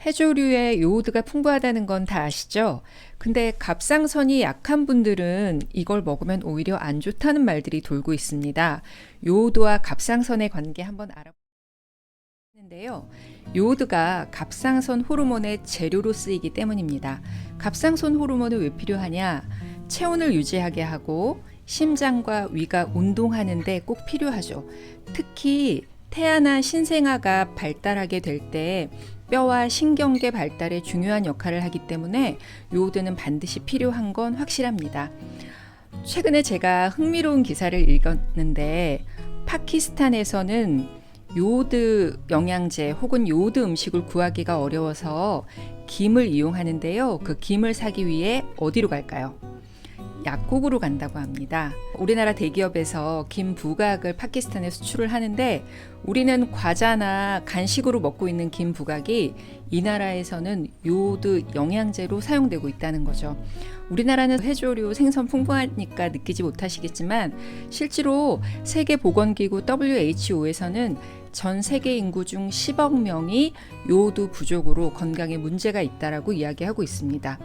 해조류에 요오드가 풍부하다는 건 다 아시죠? 근데 갑상선이 약한 분들은 이걸 먹으면 오히려 안 좋다는 말들이 돌고 있습니다. 요오드와 갑상선의 관계 한번 알아보는데요. 요오드가 갑상선 호르몬의 재료로 쓰이기 때문입니다. 갑상선 호르몬은 왜 필요하냐? 체온을 유지하게 하고 심장과 위가 운동하는데 꼭 필요하죠. 특히 태아나 신생아가 발달하게 될 때 뼈와 신경계 발달에 중요한 역할을 하기 때문에 요오드는 반드시 필요한 건 확실합니다. 최근에 제가 흥미로운 기사를 읽었는데 파키스탄에서는 요오드 영양제 혹은 요오드 음식을 구하기가 어려워서 김을 이용하는데요. 그 김을 사기 위해 어디로 갈까요? 약국으로 간다고 합니다. 우리나라 대기업에서 김 부각을 파키스탄에 수출을 하는데 우리는 과자나 간식으로 먹고 있는 김 부각이 이 나라에서는 요오드 영양제로 사용되고 있다는 거죠. 우리나라는 해조류 생선 풍부하니까 느끼지 못하시겠지만 실제로 세계보건기구 WHO에서는 전 세계 인구 중 10억 명이 요오드 부족으로 건강에 문제가 있다라고 이야기하고 있습니다.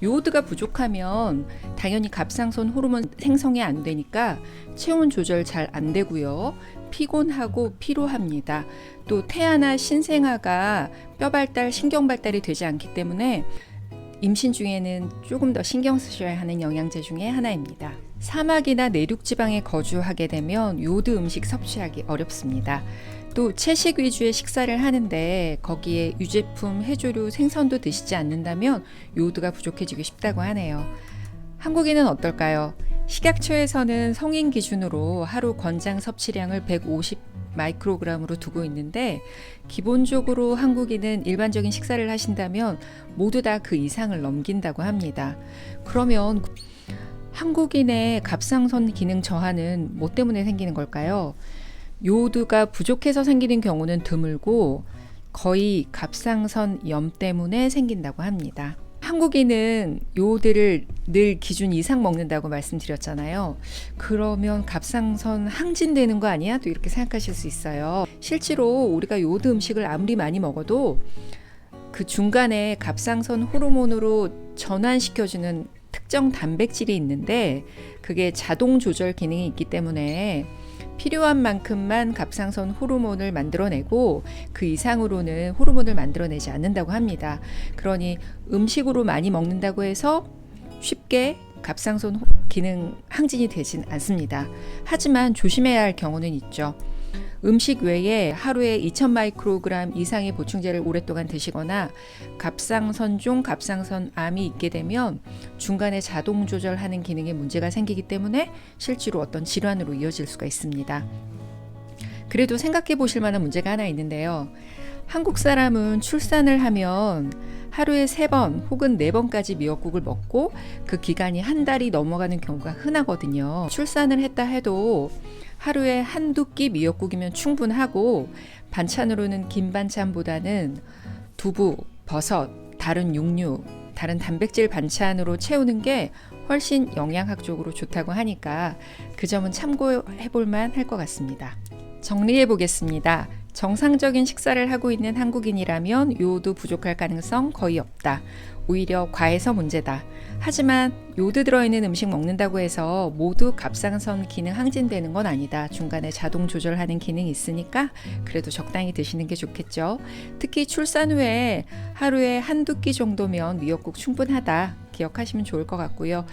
요오드가 부족하면 당연히 갑상선 호르몬 생성이 안 되니까 체온 조절 잘 안 되고요. 피곤하고 피로합니다. 또 태아나 신생아가 뼈 발달, 신경 발달이 되지 않기 때문에 임신 중에는 조금 더 신경 쓰셔야 하는 영양제 중에 하나입니다. 사막이나 내륙 지방에 거주하게 되면 요오드 음식 섭취하기 어렵습니다. 또 채식 위주의 식사를 하는데 거기에 유제품, 해조류, 생선도 드시지 않는다면 요오드가 부족해지기 쉽다고 하네요. 한국인은 어떨까요? 식약처에서는 성인 기준으로 하루 권장 섭취량을 150 마이크로그램으로 두고 있는데 기본적으로 한국인은 일반적인 식사를 하신다면 모두 다 그 이상을 넘긴다고 합니다. 그러면 한국인의 갑상선 기능 저하는 뭐 때문에 생기는 걸까요? 요오드가 부족해서 생기는 경우는 드물고 거의 갑상선염 때문에 생긴다고 합니다. 한국인은 요오드를 늘 기준 이상 먹는다고 말씀드렸잖아요. 그러면 갑상선 항진되는 거 아니야? 또 이렇게 생각하실 수 있어요. 실제로 우리가 요오드 음식을 아무리 많이 먹어도 그 중간에 갑상선 호르몬으로 전환시켜주는 특정 단백질이 있는데 그게 자동 조절 기능이 있기 때문에 필요한 만큼만 갑상선 호르몬을 만들어내고 그 이상으로는 호르몬을 만들어내지 않는다고 합니다. 그러니 음식으로 많이 먹는다고 해서 쉽게 갑상선 기능 항진이 되진 않습니다. 하지만 조심해야 할 경우는 있죠. 음식 외에 하루에 2000 마이크로그램 이상의 보충제를 오랫동안 드시거나 갑상선종 갑상선암이 있게 되면 중간에 자동 조절하는 기능에 문제가 생기기 때문에 실제로 어떤 질환으로 이어질 수가 있습니다. 그래도 생각해 보실 만한 문제가 하나 있는데요. 한국 사람은 출산을 하면 하루에 3번 혹은 4번까지 미역국을 먹고 그 기간이 한 달이 넘어가는 경우가 흔하거든요. 출산을 했다 해도 하루에 한두 끼 미역국이면 충분하고 반찬으로는 긴 반찬보다는 두부, 버섯, 다른 육류, 다른 단백질 반찬으로 채우는 게 훨씬 영양학적으로 좋다고 하니까 그 점은 참고해 볼 만 할 것 같습니다. 정리해 보겠습니다. 정상적인 식사를 하고 있는 한국인이라면 요오드 부족할 가능성 거의 없다. 오히려 과해서 문제다. 하지만 요오드 들어있는 음식 먹는다고 해서 모두 갑상선 기능 항진되는 건 아니다. 중간에 자동 조절하는 기능이 있으니까 그래도 적당히 드시는 게 좋겠죠. 특히 출산 후에 하루에 한두 끼 정도면 미역국 충분하다. 기억하시면 좋을 것 같고요.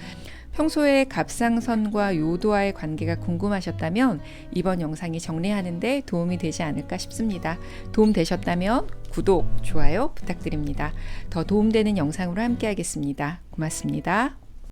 평소에 갑상선과 요오드와의 관계가 궁금하셨다면 이번 영상이 정리하는 데 도움이 되지 않을까 싶습니다. 도움 되셨다면 구독, 좋아요 부탁드립니다. 더 도움되는 영상으로 함께 하겠습니다. 고맙습니다.